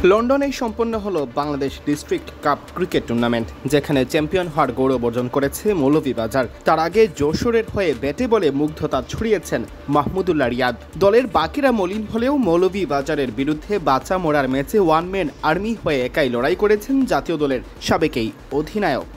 লন্ডনে সম্পন্ন হলো Bangladesh district cup cricket tournament, যেখানে চ্যাম্পিয়ন হওয়ার গৌরব অর্জন করেছে মৌলভীবাজার। তার আগে যশোরের হয়ে ব্যাটে বলে মুগ্ধতা ছড়িয়েছেন মাহমুদুল্লাহ রিয়াদ। দলের বাকিরা মলিন হলেও মৌলভীবাজারের বিরুদ্ধে বাঁচা মরার ম্যাচে ওয়ান ম্যান আর্মি হয়ে একাই লড়াই করেছেন জাতীয় দলের সাবেক এই অধিনায়ক।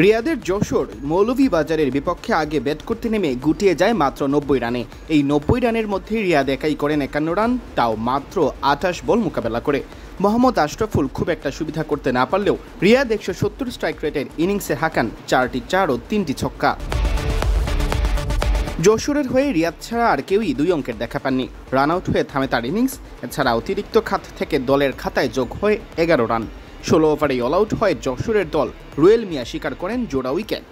রিয়াদের যশোর মৌলভীবাজারের বিপক্ষে আগে ব্যাট করতে নেমে গুটিয়ে যায় মাত্র 90 রানে। এই 90 রানের মধ্যে রিয়াদ একাই করেন 51 রান, তাও মাত্র 28 বল মোকাবেলা করে। মোহাম্মদ আশরাফুল খুব একটা সুবিধা করতে না পারলেও রিয়াদ 170 স্ট্রাইক রেটের ইনিংসে হাঁকান 4টি 4 ও 3টি ছক্কা। যশোরের হয়ে রিয়াদ ছাড়া আর কেউই 2 অঙ্কের দেখা পাননি। রান আউট হয়ে থামে তার ইনিংস। এছাড়া অতিরিক্ত খাত থেকে দলের খাতায় যোগ হয়ে 11 রান। 16 ওভারে অল আউট হয় যশোরের দল। রুয়েল মিয়া শিকার করেন জোড়া উইকেট।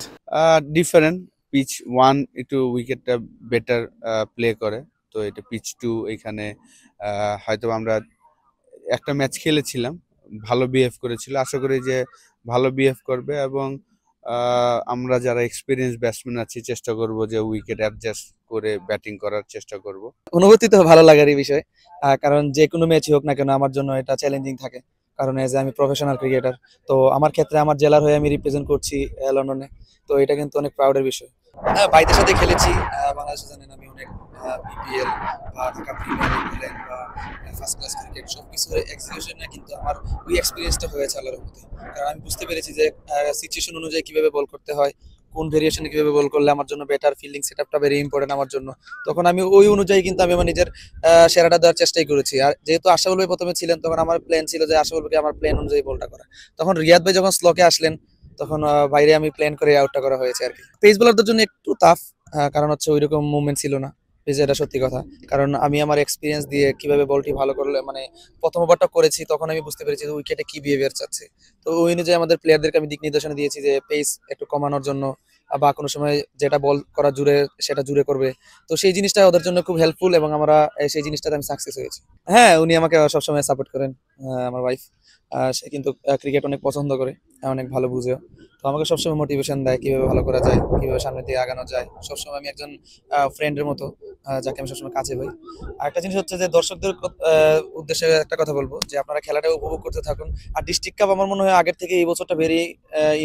ডিফারেন্ট পিচ 1 একটু উইকেটটা বেটার প্লে করে, তো এটা পিচ 2 এখানে হয়তো আমরা একটা ম্যাচ খেলেছিলাম, ভালো বিহেভ করেছিল। আশা করি যে ভালো বিহেভ করবে এবং আমরা যারা এক্সপিরিয়েন্স ব্যাটসম্যান আছি চেষ্টা করব যে উইকেট অ্যাডজাস্ট করে ব্যাটিং করার চেষ্টা করব। অনুভূতি তো ভালো লাগারই বিষয়, কারণ যে কোনো ম্যাচই হোক না কেন আমার জন্য এটা চ্যালেঞ্জিং থাকে, কারণ এজ আমি প্রফেশনাল ক্রিকেটার। তো আমার ক্ষেত্রে আমার জেলার হয়ে আমি রিপ্রেজেন্ট করছি লন্ডনে, তো এটা কিন্তু অনেক প্রাউডের বিষয়। ভাইদের সাথে খেলেছি, বাংলাদেশে জানেন আমি অনেক বিপিএল বা ঢাকা প্রিমিয়ার লিগ বা ফার্স্ট ক্লাস ক্রিকেট সব কিছুর এক্সিকিউশনে কিন্তু আমার ওই এক্সপিরিয়েন্সটা হয়েছে আল্লাহর মধ্যে। কারণ আমি বুঝতে পেরেছি যে সিচুয়েশন অনুযায়ী কিভাবে বল করতে হয়, কোন ভেরিয়েশনে কিভাবে বল করলে আমার জন্য বেটার ফিল্ডিং সেটআপটা ভেরি ইম্পর্টেন্ট আমার জন্য। তখন আমি ওই অনুযায়ী কিন্তু আমি আমার নিজের সেরাটা দেওয়ার চেষ্টাই করেছি। আর যেহেতু আশরাফুল ভাই প্রথমে ছিলেন, তখন আমার প্ল্যান ছিল যে আশরাফুল ভাইকে আমার প্ল্যান অনুযায়ী বলটা করা। তখন রিয়াদ ভাই যখন স্লোকে আসলেন, তখন বাইরে আমি প্ল্যান করে আউটটা করা হয়েছে আর কি। পেস বোলারদের জন্য একটু টাফ, কারণ হচ্ছে ওইরকম মুভমেন্ট ছিল না পেজে, এটা সত্যি কথা। কারণ আমি আমার এক্সপিরিয়েন্স দিয়ে কিভাবে বলটি ভালো করলে মানে প্রথম ওভারটা করেছি, তখন আমি বুঝতে পেরেছি যে উইকেটে কি বিহেভিয়ার চাচ্ছে। তো ওই অনুযায়ী আমাদের প্লেয়ারদেরকে আমি দিক নির্দেশনা দিয়েছি যে পেস একটু কমানোর জন্য, বা কোনো সময় যেটা বল করা জুড়ে সেটা জুড়ে করবে। তো সেই জিনিসটা ওদের জন্য খুব হেল্পফুল এবং আমরা সেই জিনিসটাতে আমি সাকসেস হয়েছি। হ্যাঁ, উনি আমাকে সবসময় সাপোর্ট করেন। আমার ওয়াইফ, সে কিন্তু ক্রিকেট অনেক পছন্দ করে, অনেক ভালো বুঝেও। তো আমাকে সবসময় মোটিভেশন দেয় কিভাবে ভালো করা যায়, কিভাবে সামনের দিকে আগানো যায়। সবসময় আমি একজন ফ্রেন্ডের মতো, যাকে আমি সবসময় কাছে পাই। আর একটা জিনিস হচ্ছে যে দর্শকদের উদ্দেশ্যে একটা কথা বলবো যে আপনারা খেলাটা উপভোগ করতে থাকুন। আর ডিস্ট্রিক্ট কাপ আমার মনে হয় আগের থেকে এই বছরটা ভেরি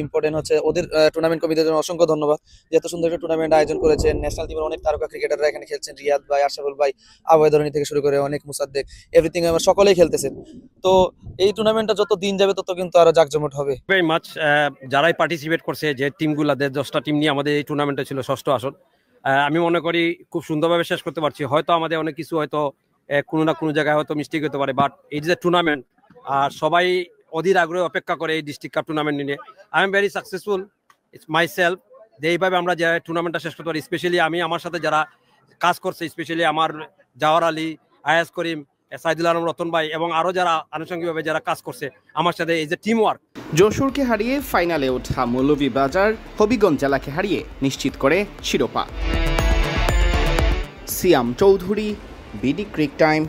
ইম্পর্টেন্ট হচ্ছে। ওদের টুর্নামেন্ট কমিটির জন্য অসংখ্য ধন্যবাদ, যে এত সুন্দর একটা টুর্নামেন্ট আয়োজন করেছেন। ন্যাশনাল টিমের অনেক তারকা ক্রিকেটাররা এখানে খেলছেন, রিয়াদ ভাই, আশরাফুল ভাই, আবহাওয়া থেকে শুরু করে অনেক মুসাদ্দেক, এভরিথিং আমার সকলেই খেলতেছেন। তো এই টুর্নামেন্টটা যত দিন যাবে তত কিন্তু আরো জাঁকজমট হবে। ভেরি মাচ যারাই পার্টিসিপেট করছে, যে টিমগুলো 10টা টিম নিয়ে আমাদের এই টুর্নামেন্টে ছিল 6ষ্ঠ আসর, আমি মনে করি খুব সুন্দরভাবে শেষ করতে পারছি। হয়তো আমাদের অনেক কিছু হয়তো কোনো না কোনো জায়গায় হয়তো মিস্টেক হতে পারে, বাট এই যে টুর্নামেন্ট আর সবাই অধীর আগ্রহে অপেক্ষা করে এই ডিস্ট্রিক্ট কাপ টুর্নামেন্ট নিয়ে। I am very successful my self যে এইভাবে আমরা যে টুর্নামেন্টটা শেষ করতে পারি। স্পেশালি আমি আমার সাথে যারা কাজ করছে, স্পেশালি আমার জাওয়ার আলী, আয়াজ করিম, সাইদুল আলম, রতন ভাই এবং আরো যারা আনুষঙ্গিকভাবে যারা কাজ করছে আমার সাথে, এই যে টিম ওয়ার্ক। যশোরকে হারিয়ে ফাইনালে ওঠা মৌলভীবাজার হবিগঞ্জ জেলাকে হারিয়ে নিশ্চিত করে শিরোপা। সিয়াম চৌধুরী, বিডি ক্রিক টাইম।